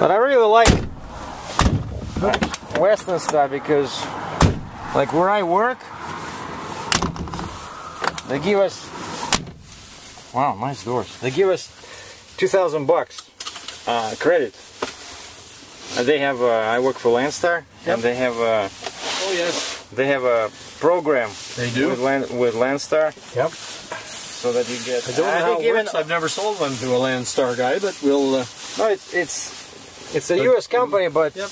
But I really like Western stuff because, like where I work, they give us, wow, nice doors. They give us $2,000 credit. And they have, I work for Landstar, yep. and they have a, oh yes, they have a program. They do with Landstar. Yep. So that you get. I don't know how it works. I've never sold one to a Landstar guy, but we'll. No, it's a U.S. company, but yep.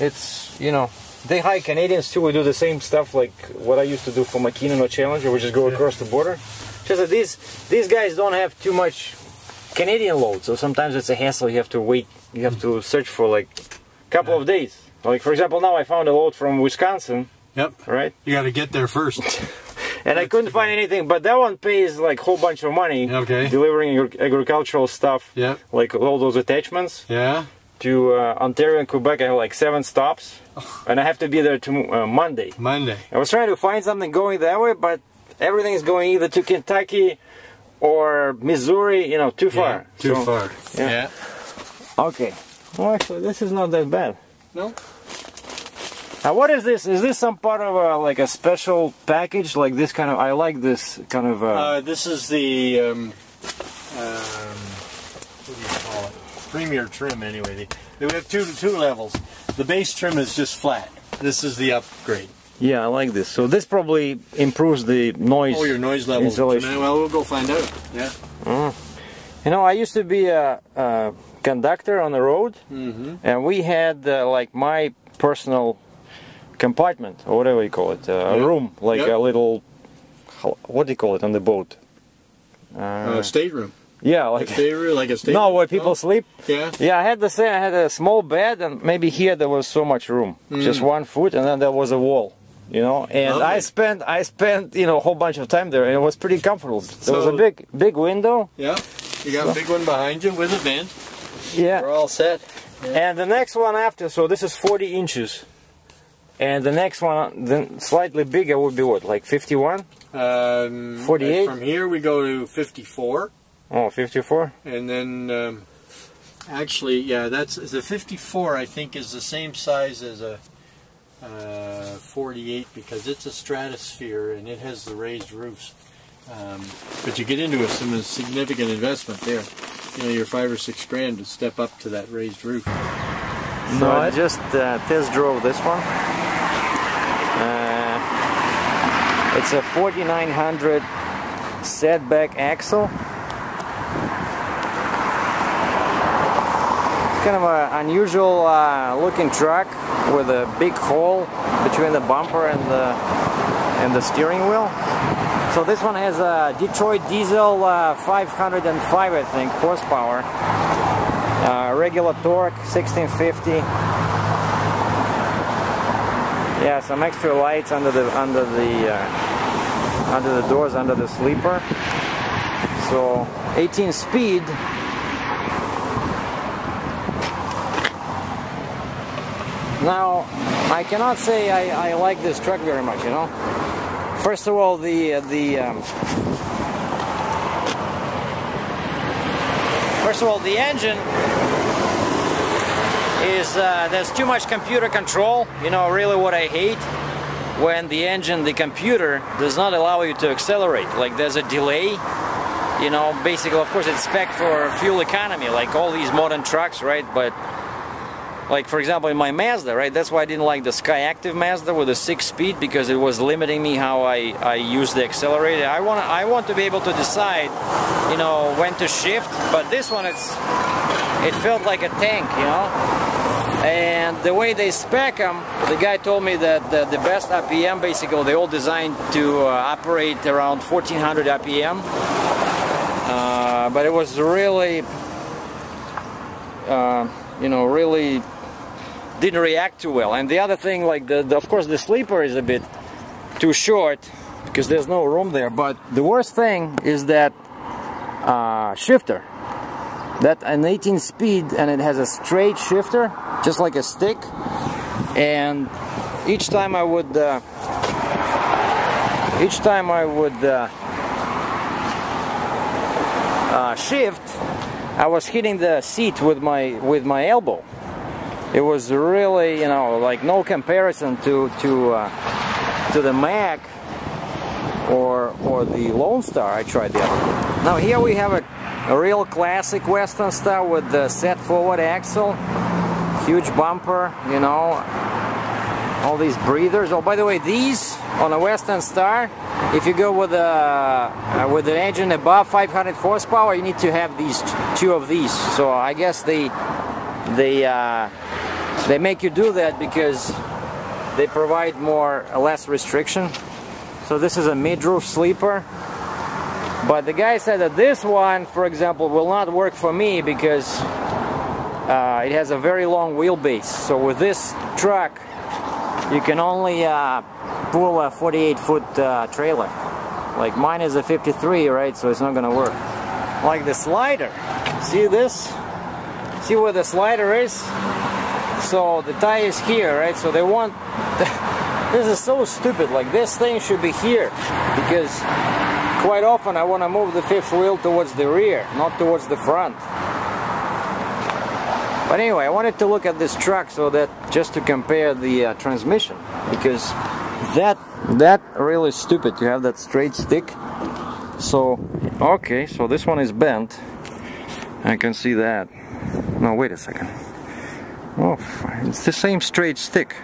It's, you know, they hire Canadians too. We do the same stuff like what I used to do for McKinnon or Challenger, which is go across the border. Just that these guys don't have too much Canadian load, so sometimes it's a hassle. You have to wait. You have to search for like a couple of days. Like for example, now I found a load from Wisconsin. Yep. Right. You got to get there first. And I couldn't find anything, but that one pays like a whole bunch of money. Okay. Delivering agricultural stuff. Yeah. Like all those attachments. Yeah. To Ontario and Quebec, I have like 7 stops, and I have to be there to Monday. Monday. I was trying to find something going that way, but everything is going either to Kentucky or Missouri. You know, too far. Too far. Yeah. Okay. Well, actually, this is not that bad. No. Now, what is this? Is this some part of like a special package, like this kind of? I like this kind of. This is the what do you call it? Premier trim, anyway. We have two levels. The base trim is just flat. This is the upgrade. Yeah, I like this. So this probably improves the noise. Oh, your noise levels. Well, we'll go find out. Yeah. You know, I used to be a conductor on the road, and we had like my personal compartment, or whatever you call it, a room, like a little, what do you call it on the boat? Stateroom. Yeah, like a stateroom, like a stateroom. No, where people sleep. Yeah. Yeah, I had the same. I had a small bed, and maybe here there was so much room, just 1 foot, and then there was a wall. You know, and lovely. I spent you know a whole bunch of time there, and it was pretty comfortable. There was a big window. Yeah. You got a big one behind you with a vent. Yeah. We're all set. Yeah. And the next one after, so this is 40 inches. And the next one, then slightly bigger, would be what, like 51? 48? From here we go to 54. Oh, 54? And then, actually, yeah, that's the 54, I think, is the same size as a 48 because it's a stratosphere and it has the raised roofs. But you get into some significant investment there. You know, you're $5 or $6 grand to step up to that raised roof. So I just test drove this one. It's a 4900 setback axle. It's kind of an unusual looking truck with a big hole between the bumper and the steering wheel. So this one has a Detroit diesel 505, I think, horsepower. Regular torque, 1650. Yeah, some extra lights under the doors, under the sleeper. So 18 speed. Now, I cannot say I like this truck very much, you know. First of all, the engine is there's too much computer control. You know, really what I hate when the engine, the computer does not allow you to accelerate. Like there's a delay. You know, basically, of course, it's spec for fuel economy, like all these modern trucks, right? But like, for example, in my Mazda, right? That's why I didn't like the Skyactiv Mazda with a 6-speed, because it was limiting me how I use the accelerator. I want to be able to decide, you know, when to shift. But this one, it felt like a tank, you know. And the way they spec them, the guy told me that the best RPM, basically, they're all designed to operate around 1400 RPM. But it was really, you know, really didn't react too well. And the other thing, like of course the sleeper is a bit too short because there's no room there. But the worst thing is that shifter. That an 18 speed, and it has a straight shifter, just like a stick. And each time I would shift, I was hitting the seat with my elbow. it was really, you know, like no comparison to the Mac or the Lone Star I tried the other day. Now here we have a real classic Western Star with the set forward axle, huge bumper, you know, all these breathers. Oh, by the way, these on a Western Star, if you go with an engine above 500 horsepower, you need to have these two of these. So I guess they make you do that because they provide less restriction. So this is a mid-roof sleeper. But the guy said that this one, for example, will not work for me because it has a very long wheelbase. So with this truck, you can only pull a 48-foot trailer. Like mine is a 53, right? So it's not gonna work. Like the slider. See this? See where the slider is? So the tie is here, right? So they want... This is so stupid. Like this thing should be here because quite often I want to move the fifth wheel towards the rear, not towards the front. But anyway, I wanted to look at this truck so that just to compare the transmission, because that really stupid to have that straight stick. So okay, so this one is bent. I can see that. No, wait a second. Oh, it's the same straight stick.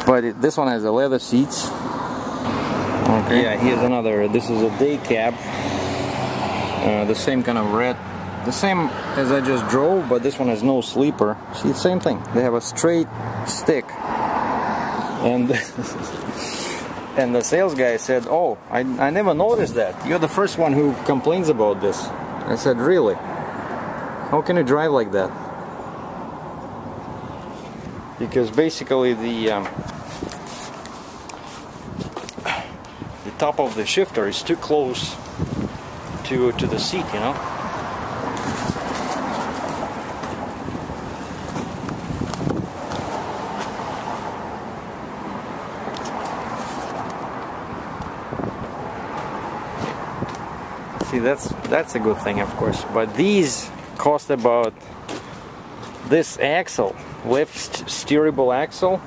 But this one has the leather seats. Okay. Yeah, here's another. This is a day cab. The same kind of red. The same as I just drove, but this one has no sleeper. See, same thing. They have a straight stick. And and the sales guy said, "Oh, I never noticed that. You're the first one who complains about this." I said, "Really? How can you drive like that?" Because basically the top of the shifter is too close to the seat, you know. See, that's a good thing, of course. But these cost about, this axle, left steerable axle,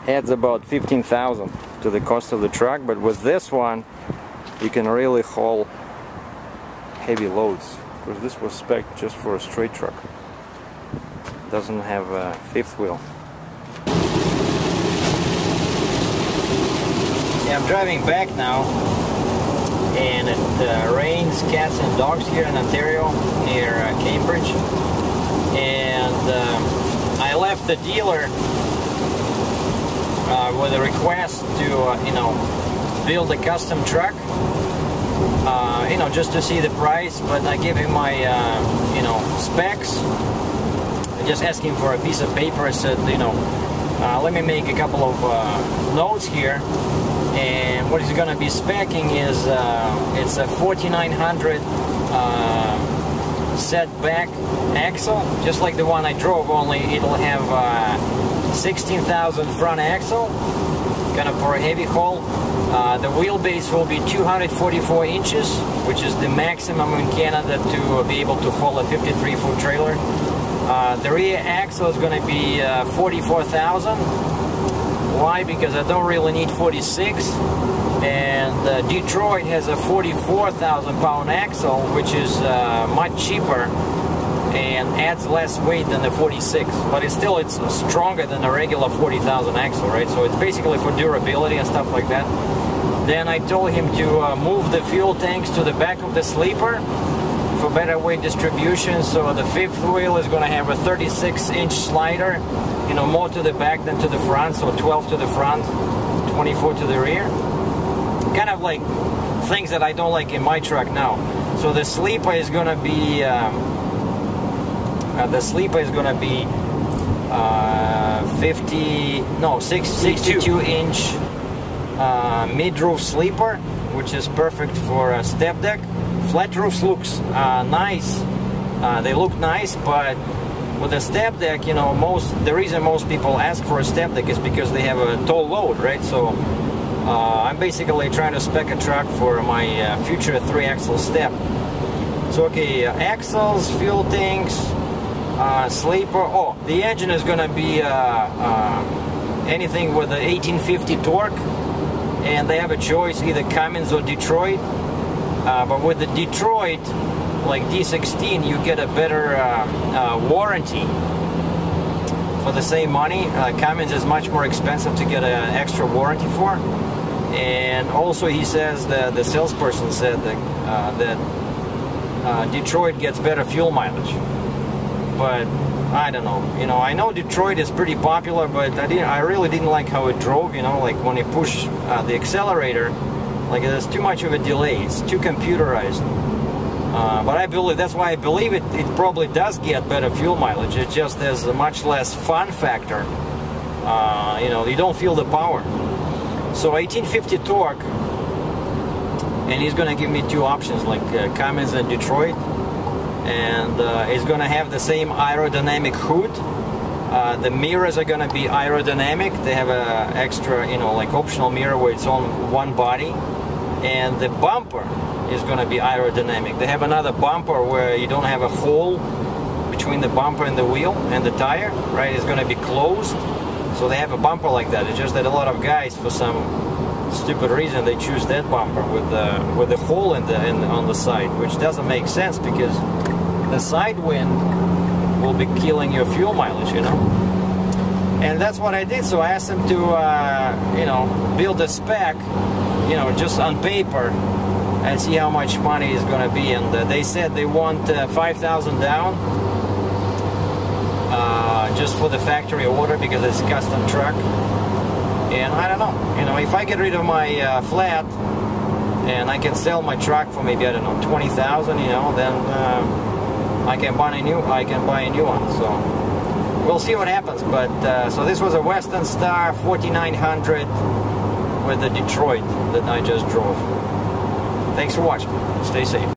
adds about 15,000 to the cost of the truck. But with this one, you can really haul heavy loads, because this was spec'd just for a straight truck. Doesn't have a fifth wheel. Yeah, I'm driving back now, and it rains cats and dogs here in Ontario near Cambridge, and I left the dealer with a request to you know, build a custom truck, you know, just to see the price. But I gave him my you know, specs. I just asked him for a piece of paper. I said, you know, let me make a couple of notes here. And what he's going to be speccing is it's a 4900 set back axle, just like the one I drove, only it'll have 16,000 front axle, kind of for a heavy haul. The wheelbase will be 244 inches, which is the maximum in Canada to be able to haul a 53-foot trailer. The rear axle is going to be 44,000. Why? Because I don't really need 46, and Detroit has a 44,000 pound axle, which is much cheaper and adds less weight than the 46, but it's stronger than a regular 40,000 axle, right? So it's basically for durability and stuff like that. Then I told him to move the fuel tanks to the back of the sleeper for better weight distribution. So the fifth wheel is going to have a 36-inch slider, you know, more to the back than to the front, so 12 to the front, 24 to the rear. Kind of like things that I don't like in my truck now. So the sleeper is going to be 62-inch mid-roof sleeper, which is perfect for a step deck. Flat roofs looks nice. They look nice, but with a step deck, you know, the reason most people ask for a step deck is because they have a tall load, right? So I'm basically trying to spec a truck for my future 3-axle step. So okay, axles, fuel tanks, sleeper. Oh, the engine is going to be anything with the 1850 torque, and they have a choice, either Cummins or Detroit. But with the Detroit, like D16, you get a better warranty for the same money. Cummins is much more expensive to get an extra warranty for. And also he says that the salesperson said that Detroit gets better fuel mileage. But I don't know. You know, I know Detroit is pretty popular, but I really didn't like how it drove. You know, like when you push the accelerator, like there's too much of a delay. It's too computerized. But I believe, that's why I believe it probably does get better fuel mileage. It just has a much less fun factor. You know, you don't feel the power. So 1850 torque, and he's going to give me two options, like Cummins and Detroit, and it's going to have the same aerodynamic hood. The mirrors are going to be aerodynamic. They have a extra, you know, like optional mirror where it's on one body, and the bumper is going to be aerodynamic. They have another bumper where you don't have a hole between the bumper and the wheel and the tire, right? It's going to be closed. So they have a bumper like that. It's just that a lot of guys, for some stupid reason, they choose that bumper with the hole on the side, which doesn't make sense because the side wind will be killing your fuel mileage, you know. And that's what I did. So I asked them to, you know, build a spec, you know, just on paper, and see how much money is going to be. And they said they want 5,000 down. Just for the factory order because it's a custom truck. And I don't know, you know, if I get rid of my flat and I can sell my truck for maybe, I don't know, 20,000, you know, then I can buy a new one. So we'll see what happens. But so this was a Western Star 4900 with the Detroit that I just drove. Thanks for watching. Stay safe.